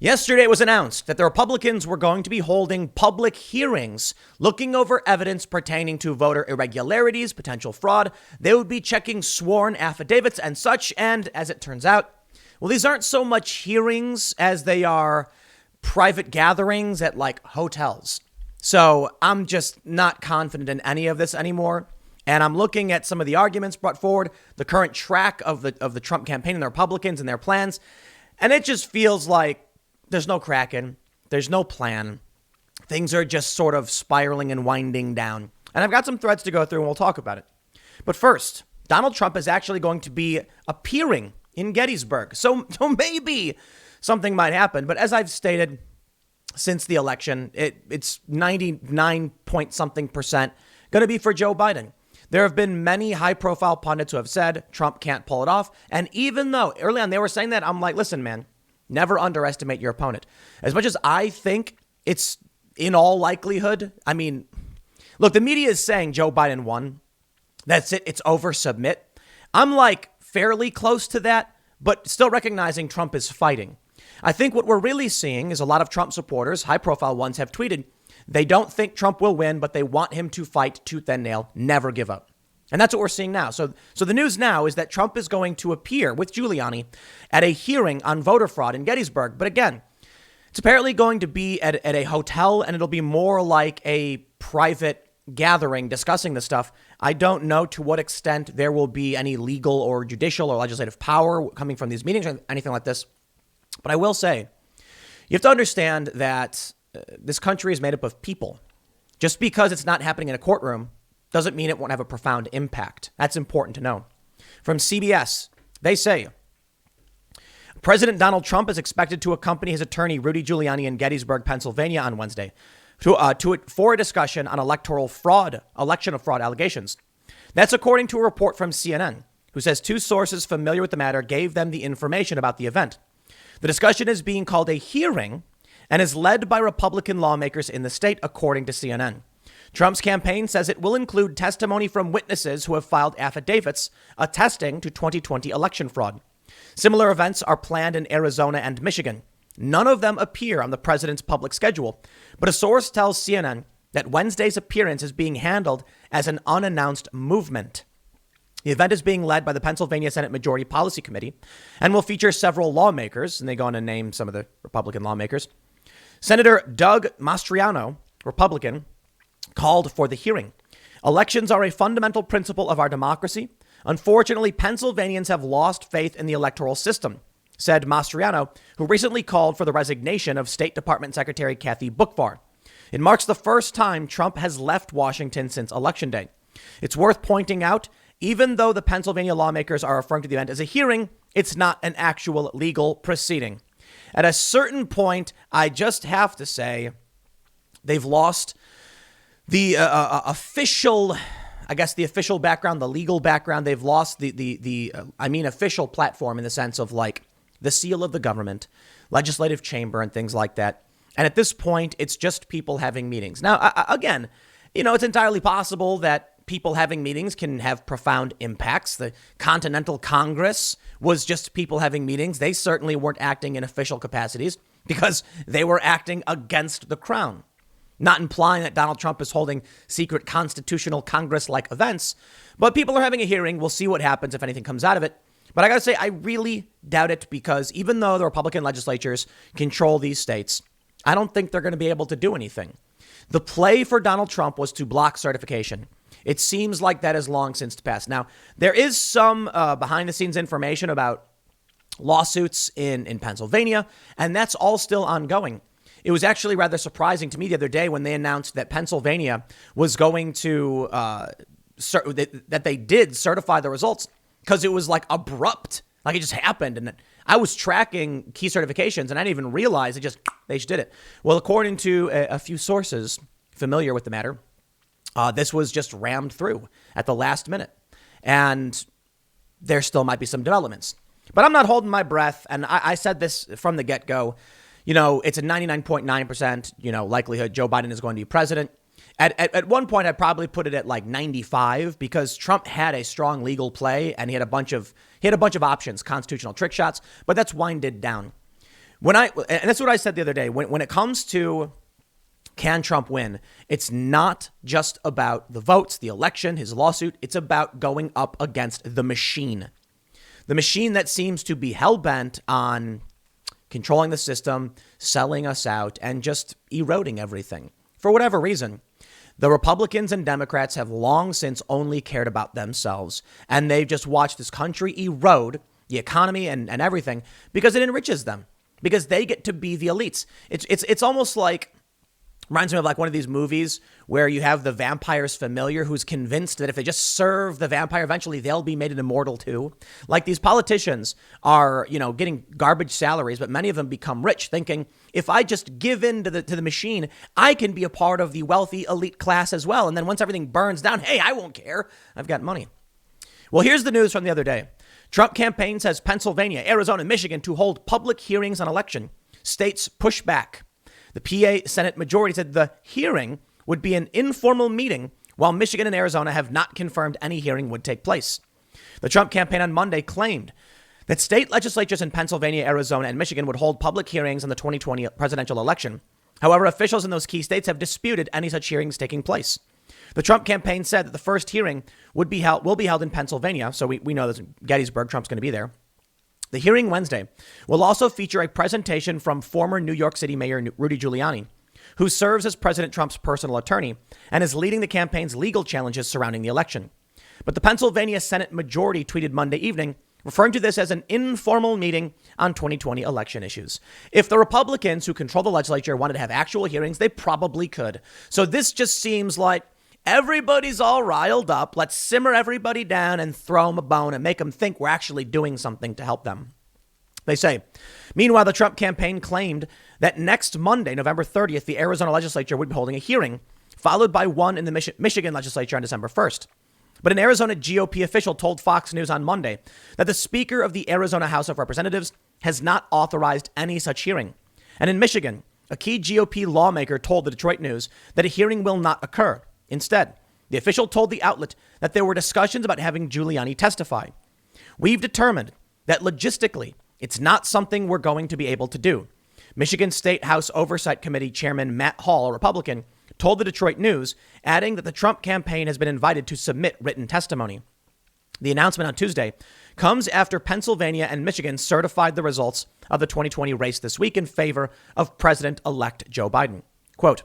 Yesterday, it was announced that the Republicans were going to be holding public hearings looking over evidence pertaining to voter irregularities, potential fraud. They would be checking sworn affidavits and such. And as it turns out, well, these aren't so much hearings as they are private gatherings at like hotels. So I'm just not confident in any of this anymore. And I'm looking at some of the arguments brought forward, the current track of the Trump campaign and the Republicans and their plans. And it just feels like there's no cracking. There's no plan. Things are just sort of spiraling and winding down. And I've got some threads to go through and we'll talk about it. But first, Donald Trump is actually going to be appearing in Gettysburg. So maybe something might happen. But as I've stated since the election, it's 99 point something percent going to be for Joe Biden. There have been many high profile pundits who have said Trump can't pull it off. And even though early on they were saying that, I'm like, listen, man, never underestimate your opponent. As much as I think it's in all likelihood, I mean, look, the media is saying Joe Biden won. That's it. It's over. Submit. I'm like fairly close to that, but still recognizing Trump is fighting. I think what we're really seeing is a lot of Trump supporters, high profile ones, have tweeted they don't think Trump will win, but they want him to fight tooth and nail, never give up. And that's what we're seeing now. So the news now is that Trump is going to appear with Giuliani at a hearing on voter fraud in Gettysburg. But again, it's apparently going to be at a hotel, and it'll be more like a private gathering discussing the stuff. I don't know to what extent there will be any legal or judicial or legislative power coming from these meetings or anything like this. But I will say, you have to understand that this country is made up of people. Just because it's not happening in a courtroom doesn't mean it won't have a profound impact. That's important to know. From CBS, they say President Donald Trump is expected to accompany his attorney Rudy Giuliani in Gettysburg, Pennsylvania on Wednesday for a discussion on election fraud allegations. That's according to a report from CNN, who says two sources familiar with the matter gave them the information about the event. The discussion is being called a hearing and is led by Republican lawmakers in the state, according to CNN. Trump's campaign says it will include testimony from witnesses who have filed affidavits attesting to 2020 election fraud. Similar events are planned in Arizona and Michigan. None of them appear on the president's public schedule, but a source tells CNN that Wednesday's appearance is being handled as an unannounced movement. The event is being led by the Pennsylvania Senate Majority Policy Committee and will feature several lawmakers, and they go on to name some of the Republican lawmakers. Senator Doug Mastriano, Republican, called for the hearing. Elections are a fundamental principle of our democracy. Unfortunately, Pennsylvanians have lost faith in the electoral system, said Mastriano, who recently called for the resignation of State Department Secretary Kathy Boockvar. It marks the first time Trump has left Washington since Election Day. It's worth pointing out, even though the Pennsylvania lawmakers are referring to the event as a hearing, it's not an actual legal proceeding. At a certain point, I just have to say they've lost the official background, the legal background. They've lost the official platform in the sense of like the seal of the government, legislative chamber and things like that. And at this point, it's just people having meetings. Now, again, it's entirely possible that people having meetings can have profound impacts. The Continental Congress was just people having meetings. They certainly weren't acting in official capacities because they were acting against the crown. Not implying that Donald Trump is holding secret constitutional Congress-like events, but people are having a hearing. We'll see what happens if anything comes out of it. But I got to say, I really doubt it because even though the Republican legislatures control these states, I don't think they're going to be able to do anything. The play for Donald Trump was to block certification. It seems like that has long since passed. Now, there is some behind the scenes information about lawsuits in Pennsylvania, and that's all still ongoing. It was actually rather surprising to me the other day when they announced that Pennsylvania was going to that they did certify the results because it was like abrupt, like it just happened. And I was tracking key certifications and I didn't even realize they just did it. Well, according to a few sources familiar with the matter, this was just rammed through at the last minute. And there still might be some developments. But I'm not holding my breath. And I said this from the get-go. It's a 99.9%, likelihood Joe Biden is going to be president. At one point, I'd probably put it at like 95 because Trump had a strong legal play and he had a bunch of options, constitutional trick shots, but that's winded down. And that's what I said the other day, when it comes to can Trump win, it's not just about the votes, the election, his lawsuit. It's about going up against the machine that seems to be hell-bent on controlling the system, selling us out, and just eroding everything. For whatever reason, the Republicans and Democrats have long since only cared about themselves, and they've just watched this country erode, the economy and everything, because it enriches them, because they get to be the elites. It's almost like, reminds me of like one of these movies where you have the vampire's familiar who's convinced that if they just serve the vampire, eventually they'll be made an immortal too. Like these politicians are, getting garbage salaries, but many of them become rich thinking if I just give in to the machine, I can be a part of the wealthy elite class as well. And then once everything burns down, hey, I won't care. I've got money. Well, here's the news from the other day. Trump campaign says Pennsylvania, Arizona, and Michigan to hold public hearings on election. States push back. The PA Senate majority said the hearing would be an informal meeting, while Michigan and Arizona have not confirmed any hearing would take place. The Trump campaign on Monday claimed that state legislatures in Pennsylvania, Arizona, and Michigan would hold public hearings on the 2020 presidential election. However, officials in those key states have disputed any such hearings taking place. The Trump campaign said that the first hearing will be held in Pennsylvania, so we know that Gettysburg, Trump's going to be there. The hearing Wednesday will also feature a presentation from former New York City Mayor Rudy Giuliani, who serves as President Trump's personal attorney and is leading the campaign's legal challenges surrounding the election. But the Pennsylvania Senate majority tweeted Monday evening, referring to this as an informal meeting on 2020 election issues. If the Republicans who control the legislature wanted to have actual hearings, they probably could. So this just seems like everybody's all riled up. Let's simmer everybody down and throw them a bone and make them think we're actually doing something to help them. They say. Meanwhile, the Trump campaign claimed that next Monday, November 30th, the Arizona legislature would be holding a hearing, followed by one in the Michigan legislature on December 1st. But an Arizona GOP official told Fox News on Monday that the Speaker of the Arizona House of Representatives has not authorized any such hearing. And in Michigan, a key GOP lawmaker told the Detroit News that a hearing will not occur. Instead, the official told the outlet that there were discussions about having Giuliani testify. We've determined that logistically, it's not something we're going to be able to do. Michigan State House Oversight Committee Chairman Matt Hall, a Republican, told the Detroit News, adding that the Trump campaign has been invited to submit written testimony. The announcement on Tuesday comes after Pennsylvania and Michigan certified the results of the 2020 race this week in favor of President-elect Joe Biden. Quote,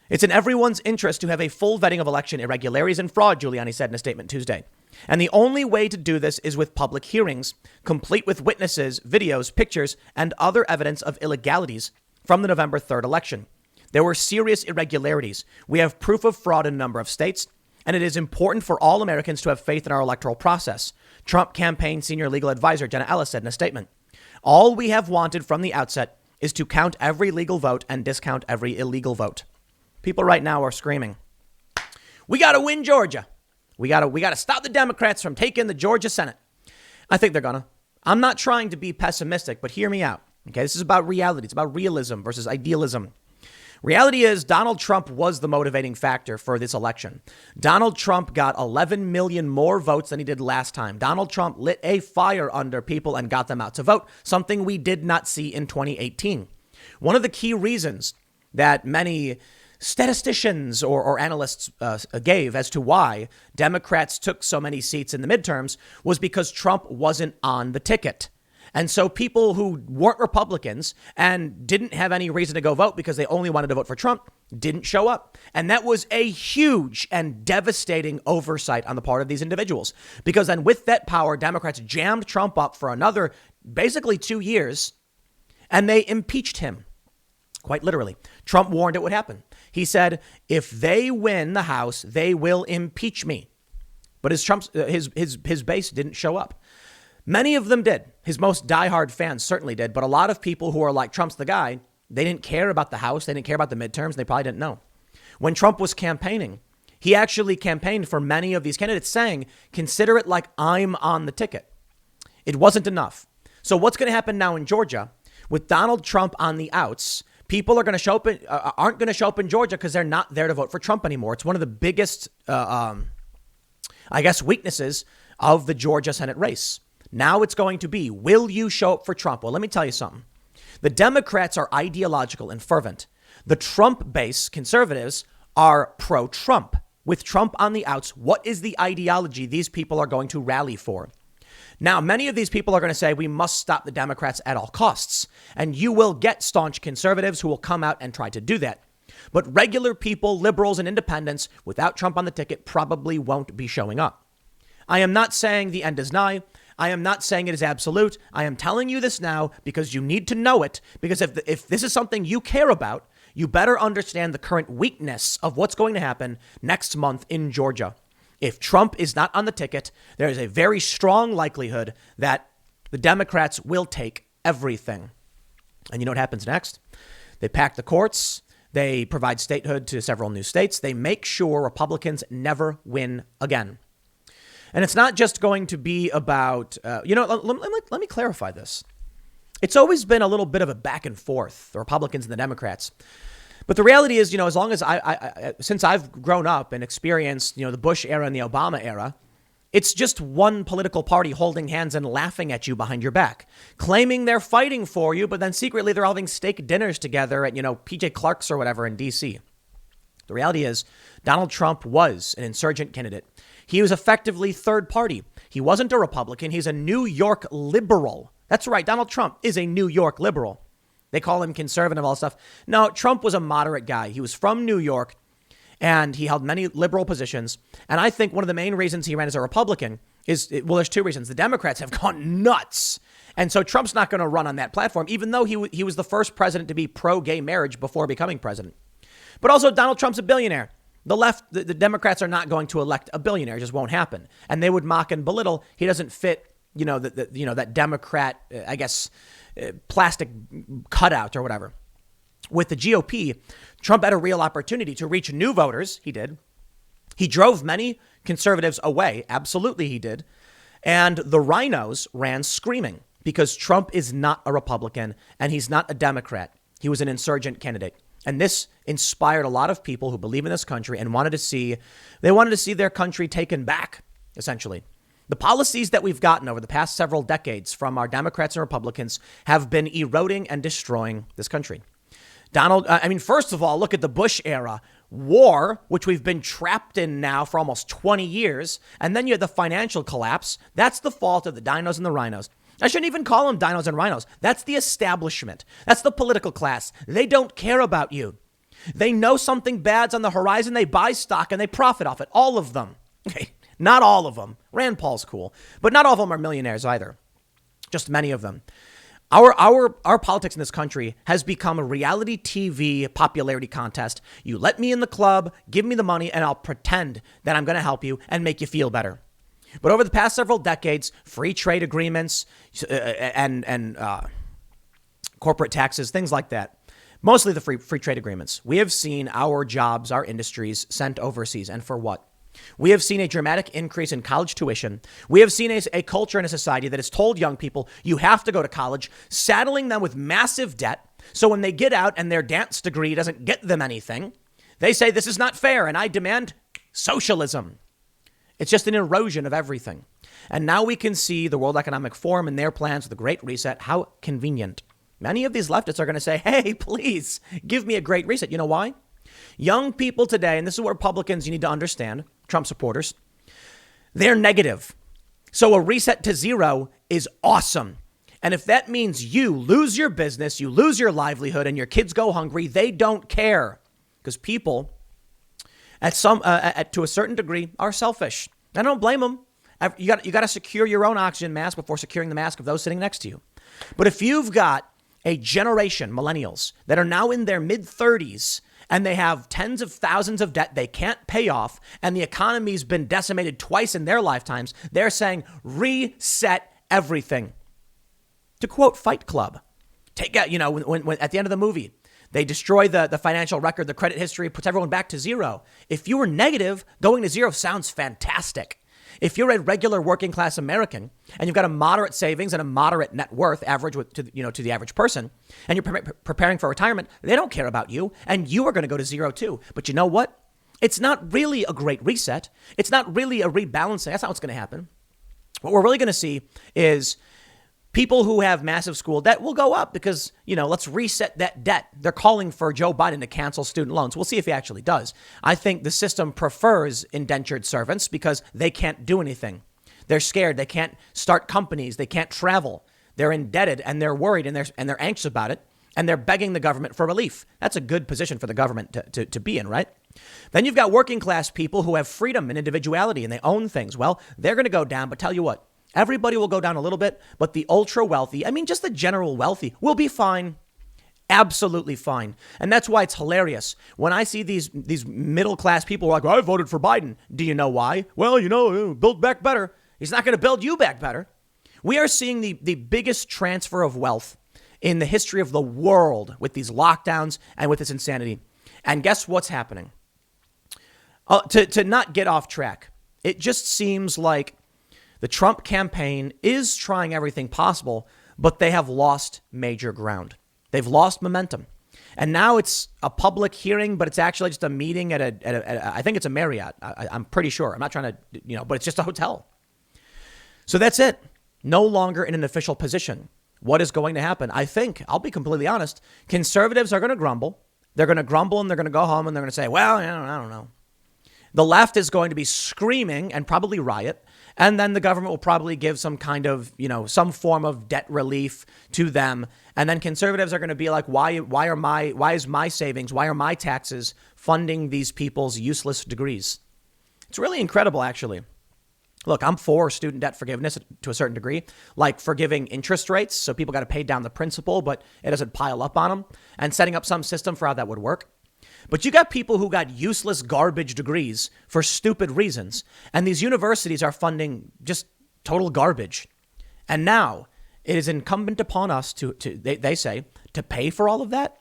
"It's in everyone's interest to have a full vetting of election irregularities and fraud," Giuliani said in a statement Tuesday. "And the only way to do this is with public hearings, complete with witnesses, videos, pictures, and other evidence of illegalities from the November 3rd election. There were serious irregularities. We have proof of fraud in a number of states, and it is important for all Americans to have faith in our electoral process," Trump campaign senior legal advisor Jenna Ellis said in a statement. "All we have wanted from the outset is to count every legal vote and discount every illegal vote." People right now are screaming, "We got to win Georgia. We got to stop the Democrats from taking the Georgia Senate." I think they're gonna. I'm not trying to be pessimistic, but hear me out. Okay, this is about reality. It's about realism versus idealism. Reality is Donald Trump was the motivating factor for this election. Donald Trump got 11 million more votes than he did last time. Donald Trump lit a fire under people and got them out to vote, something we did not see in 2018. One of the key reasons that many statisticians or analysts gave as to why Democrats took so many seats in the midterms was because Trump wasn't on the ticket. And so people who weren't Republicans and didn't have any reason to go vote because they only wanted to vote for Trump didn't show up. And that was a huge and devastating oversight on the part of these individuals, because then with that power, Democrats jammed Trump up for another basically 2 years and they impeached him. Quite literally. Trump warned it would happen. He said, if they win the House, they will impeach me. But his base didn't show up. Many of them did. His most diehard fans certainly did. But a lot of people who are like, Trump's the guy, they didn't care about the House. They didn't care about the midterms. They probably didn't know. When Trump was campaigning, he actually campaigned for many of these candidates saying, consider it like I'm on the ticket. It wasn't enough. So what's going to happen now in Georgia with Donald Trump on the outs? People are going to show up aren't going to show up in Georgia because they're not there to vote for Trump anymore. It's one of the biggest, weaknesses of the Georgia Senate race. Now it's going to be, will you show up for Trump? Well, let me tell you something. The Democrats are ideological and fervent. The Trump-based conservatives are pro-Trump. With Trump on the outs, what is the ideology these people are going to rally for? Now, many of these people are going to say we must stop the Democrats at all costs. And you will get staunch conservatives who will come out and try to do that. But regular people, liberals and independents, without Trump on the ticket, probably won't be showing up. I am not saying the end is nigh. I am not saying it is absolute. I am telling you this now because you need to know it. Because if this is something you care about, you better understand the current weakness of what's going to happen next month in Georgia. If Trump is not on the ticket, there is a very strong likelihood that the Democrats will take everything. And you know what happens next? They pack the courts. They provide statehood to several new states. They make sure Republicans never win again. And it's not just going to be about, let me clarify this. It's always been a little bit of a back and forth, the Republicans and the Democrats. But the reality is, as long as since I've grown up and experienced, the Bush era and the Obama era, it's just one political party holding hands and laughing at you behind your back, claiming they're fighting for you, but then secretly they're having steak dinners together at, PJ Clark's or whatever in D.C. The reality is Donald Trump was an insurgent candidate. He was effectively third party. He wasn't a Republican. He's a New York liberal. That's right. Donald Trump is a New York liberal. They call him conservative, all stuff. No, Trump was a moderate guy. He was from New York and he held many liberal positions. And I think one of the main reasons he ran as a Republican is, there's two reasons. The Democrats have gone nuts. And so Trump's not going to run on that platform, even though he was the first president to be pro-gay marriage before becoming president. But also Donald Trump's a billionaire. The left, the Democrats are not going to elect a billionaire. It just won't happen. And they would mock and belittle. He doesn't fit, that Democrat, plastic cutout or whatever. With the GOP, Trump had a real opportunity to reach new voters. He did. He drove many conservatives away. Absolutely, he did. And the rhinos ran screaming because Trump is not a Republican and he's not a Democrat. He was an insurgent candidate. And this inspired a lot of people who believe in this country and wanted to see their country taken back, essentially. The policies that we've gotten over the past several decades from our Democrats and Republicans have been eroding and destroying this country. First of all, look at the Bush era. War, which we've been trapped in now for almost 20 years. And then you had the financial collapse. That's the fault of the dinos and the rhinos. I shouldn't even call them dinos and rhinos. That's the establishment. That's the political class. They don't care about you. They know something bad's on the horizon. They buy stock and they profit off it. All of them. Okay. Not all of them. Rand Paul's cool, but not all of them are millionaires either. Just many of them. Our politics in this country has become a reality TV popularity contest. You let me in the club, give me the money, and I'll pretend that I'm going to help you and make you feel better. But over the past several decades, free trade agreements and corporate taxes, things like that, mostly the free trade agreements, we have seen our jobs, our industries sent overseas. And for what? We have seen a dramatic increase in college tuition. We have seen a culture and a society that has told young people you have to go to college, saddling them with massive debt. So when they get out and their dance degree doesn't get them anything, they say this is not fair and I demand socialism. It's just an erosion of everything. And now we can see the World Economic Forum and their plans with the Great Reset. How convenient. Many of these leftists are going to say, hey, please give me a Great Reset. You know why? Young people today, and this is what Republicans you need to understand, Trump supporters, they're negative. So a reset to zero is awesome. And if that means you lose your business, you lose your livelihood, and your kids go hungry, they don't care. Because people, to a certain degree, are selfish. I don't blame them. You got to secure your own oxygen mask before securing the mask of those sitting next to you. But if you've got a generation, millennials, that are now in their mid-30s, and they have tens of thousands of debt they can't pay off, and the economy's been decimated twice in their lifetimes, they're saying, reset everything. To quote Fight Club, take out, when at the end of the movie, they destroy the financial record, the credit history, puts everyone back to zero. If you were negative, going to zero sounds fantastic. If you're a regular working class American and you've got a moderate savings and a moderate net worth average to the average person, and you're preparing for retirement, they don't care about you and you are going to go to zero too. But you know what? It's not really a great reset. It's not really a rebalancing. That's not what's going to happen. What we're really going to see is People who have massive school debt will go up because, let's reset that debt. They're calling for Joe Biden to cancel student loans. We'll see if he actually does. I think the system prefers indentured servants because they can't do anything. They're scared. They can't start companies. They can't travel. They're indebted and they're worried and they're anxious about it. And they're begging the government for relief. That's a good position for the government to be in, right? Then you've got working class people who have freedom and individuality and they own things. Well, they're going to go down, but tell you what, everybody will go down a little bit, but the ultra wealthy, just the general wealthy will be fine. Absolutely fine. And that's why it's hilarious. When I see these middle class people who are like, I voted for Biden. Do you know why? Well, build back better. He's not going to build you back better. We are seeing the biggest transfer of wealth in the history of the world with these lockdowns and with this insanity. And guess what's happening? To not get off track, it just seems like the Trump campaign is trying everything possible, but they have lost major ground. They've lost momentum. And now it's a public hearing, but it's actually just a meeting at I think it's a Marriott. I'm pretty sure. I'm not trying to, but it's just a hotel. So that's it. No longer in an official position. What is going to happen? I think, I'll be completely honest, conservatives are going to grumble. They're going to grumble and they're going to go home and they're going to say, well, I don't know. The left is going to be screaming and probably riot. And then the government will probably give some kind of, some form of debt relief to them. And then conservatives are going to be like, why is my savings, why are my taxes funding these people's useless degrees? It's really incredible, actually. Look, I'm for student debt forgiveness to a certain degree, like forgiving interest rates. So people got to pay down the principal, but it doesn't pile up on them, and setting up some system for how that would work. But you got people who got useless garbage degrees for stupid reasons. And these universities are funding just total garbage. And now it is incumbent upon us they say, to pay for all of that.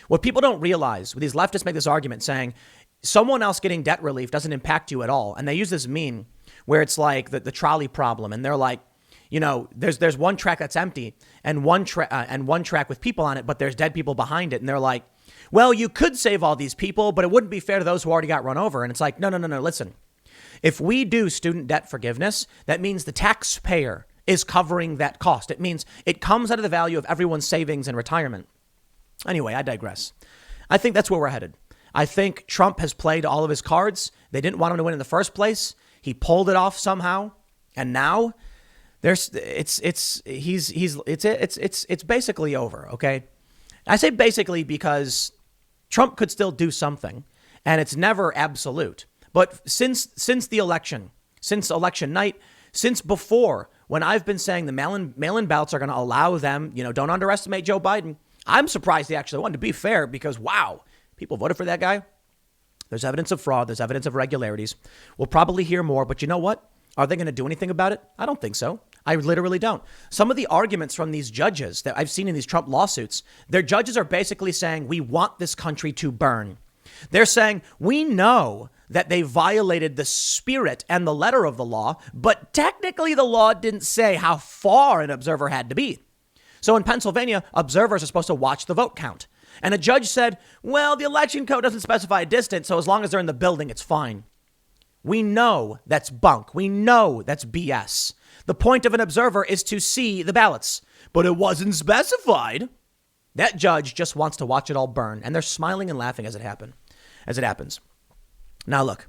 What people don't realize, these leftists make this argument saying someone else getting debt relief doesn't impact you at all. And they use this meme where it's like the trolley problem. And they're like, there's one track that's empty and one track with people on it, but there's dead people behind it. And they're like, well, you could save all these people, but it wouldn't be fair to those who already got run over. And it's like, no, listen. If we do student debt forgiveness, that means the taxpayer is covering that cost. It means it comes out of the value of everyone's savings and retirement. Anyway, I digress. I think that's where we're headed. I think Trump has played all of his cards. They didn't want him to win in the first place. He pulled it off somehow. And now it's basically over. Okay. I say basically because Trump could still do something, and it's never absolute. But since the election, since election night, since before, when I've been saying the mail-in ballots are going to allow them, don't underestimate Joe Biden. I'm surprised he actually won, to be fair, because, wow, people voted for that guy. There's evidence of fraud. There's evidence of irregularities. We'll probably hear more. But you know what? Are they going to do anything about it? I don't think so. I literally don't. Some of the arguments from these judges that I've seen in these Trump lawsuits, their judges are basically saying, we want this country to burn. They're saying, we know that they violated the spirit and the letter of the law, but technically the law didn't say how far an observer had to be. So in Pennsylvania, observers are supposed to watch the vote count. And a judge said, well, the election code doesn't specify a distance, so as long as they're in the building, it's fine. We know that's bunk. We know that's BS. The point of an observer is to see the ballots, but it wasn't specified. That judge just wants to watch it all burn, and they're smiling and laughing as it happens. Now, look,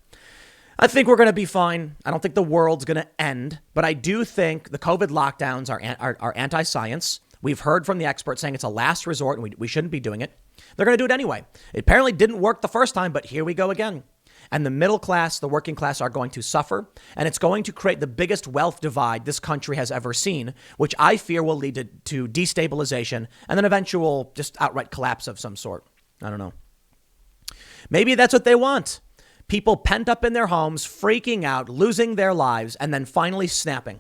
I think we're going to be fine. I don't think the world's going to end, but I do think the COVID lockdowns are anti-science. We've heard from the experts saying it's a last resort and we shouldn't be doing it. They're going to do it anyway. It apparently didn't work the first time, but here we go again. And the middle class, the working class are going to suffer, and it's going to create the biggest wealth divide this country has ever seen, which I fear will lead to destabilization and then eventual just outright collapse of some sort. I don't know. Maybe that's what they want. People pent up in their homes, freaking out, losing their lives, and then finally snapping.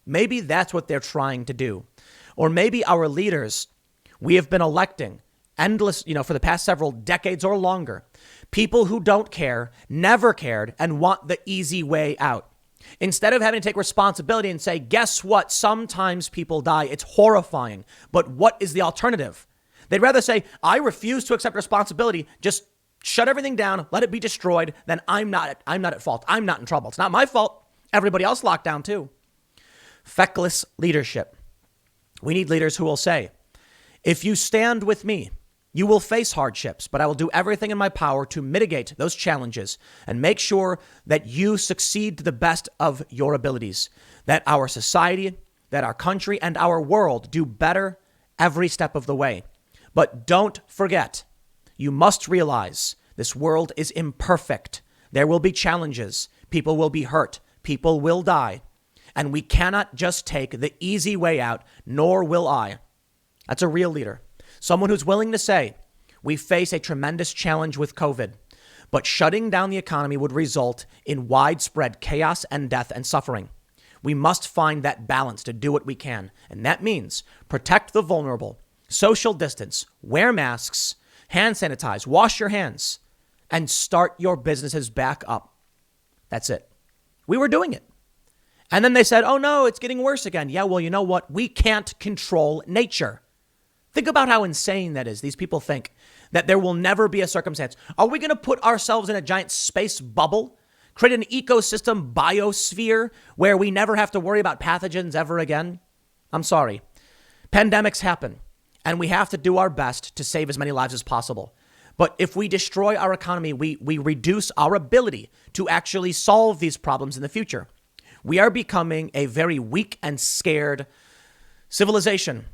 Maybe that's what they're trying to do. Or maybe our leaders, we have been electing endless, for the past several decades or longer, people who don't care, never cared, and want the easy way out. Instead of having to take responsibility and say, guess what? Sometimes people die. It's horrifying. But what is the alternative? They'd rather say, I refuse to accept responsibility. Just shut everything down. Let it be destroyed. Then I'm not at fault. I'm not in trouble. It's not my fault. Everybody else locked down too. Feckless leadership. We need leaders who will say, if you stand with me, you will face hardships, but I will do everything in my power to mitigate those challenges and make sure that you succeed to the best of your abilities, that our society, that our country, and our world do better every step of the way. But don't forget, you must realize this world is imperfect. There will be challenges. People will be hurt. People will die. And we cannot just take the easy way out, nor will I. That's a real leader. Someone who's willing to say, we face a tremendous challenge with COVID, but shutting down the economy would result in widespread chaos and death and suffering. We must find that balance to do what we can. And that means protect the vulnerable, social distance, wear masks, hand sanitize, wash your hands, and start your businesses back up. That's it. We were doing it. And then they said, oh no, it's getting worse again. Yeah, well, you know what? We can't control nature. Think about how insane that is. These people think that there will never be a circumstance. Are we going to put ourselves in a giant space bubble, create an ecosystem biosphere where we never have to worry about pathogens ever again? I'm sorry. Pandemics happen, and we have to do our best to save as many lives as possible. But if we destroy our economy, we reduce our ability to actually solve these problems in the future. We are becoming a very weak and scared civilization.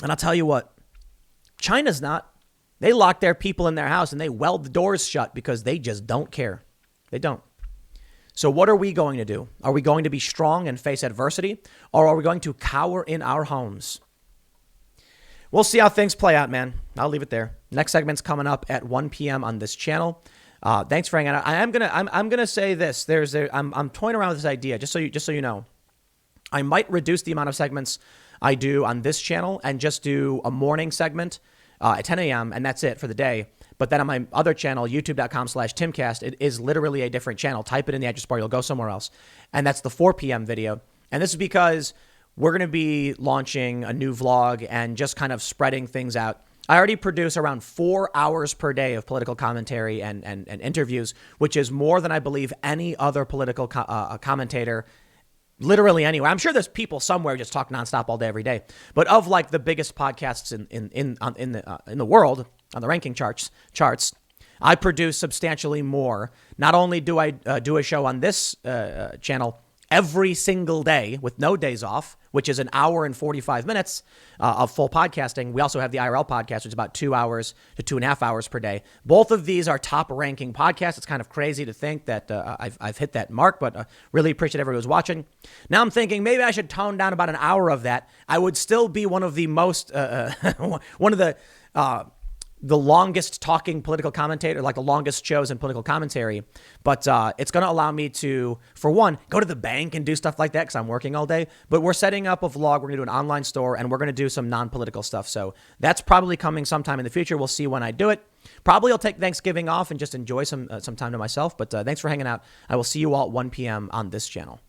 And I'll tell you what, China's not. They lock their people in their house and they weld the doors shut because they just don't care. They don't. So what are we going to do? Are we going to be strong and face adversity, or are we going to cower in our homes? We'll see how things play out, man. I'll leave it there. Next segment's coming up at 1 p.m. on this channel. Thanks for hanging out. I'm gonna say this. I'm toying around with this idea just so you know. I might reduce the amount of segments I do on this channel and just do a morning segment at 10 a.m. and that's it for the day. But then on my other channel, youtube.com/Timcast, it is literally a different channel. Type it in the address bar, you'll go somewhere else. And that's the 4 p.m. video. And this is because we're going to be launching a new vlog and just kind of spreading things out. I already produce around 4 hours per day of political commentary and interviews, which is more than I believe any other political commentator literally anywhere. I'm sure there's people somewhere just talk nonstop all day, every day. But of like the biggest podcasts in the world on the ranking charts, I produce substantially more. Not only do I do a show on this channel every single day with no days off, which is an hour and 45 minutes of full podcasting. We also have the IRL podcast, which is about 2 hours to 2.5 hours per day. Both of these are top ranking podcasts. It's kind of crazy to think that I've hit that mark, but really appreciate everyone who's watching. Now I'm thinking maybe I should tone down about an hour of that. I would still be one of the most, one of the longest talking political commentator, like the longest shows in political commentary. But it's going to allow me to, for one, go to the bank and do stuff like that because I'm working all day. But we're setting up a vlog. We're going to do an online store and we're going to do some non-political stuff. So that's probably coming sometime in the future. We'll see when I do it. Probably I'll take Thanksgiving off and just enjoy some time to myself. But thanks for hanging out. I will see you all at 1 p.m. on this channel.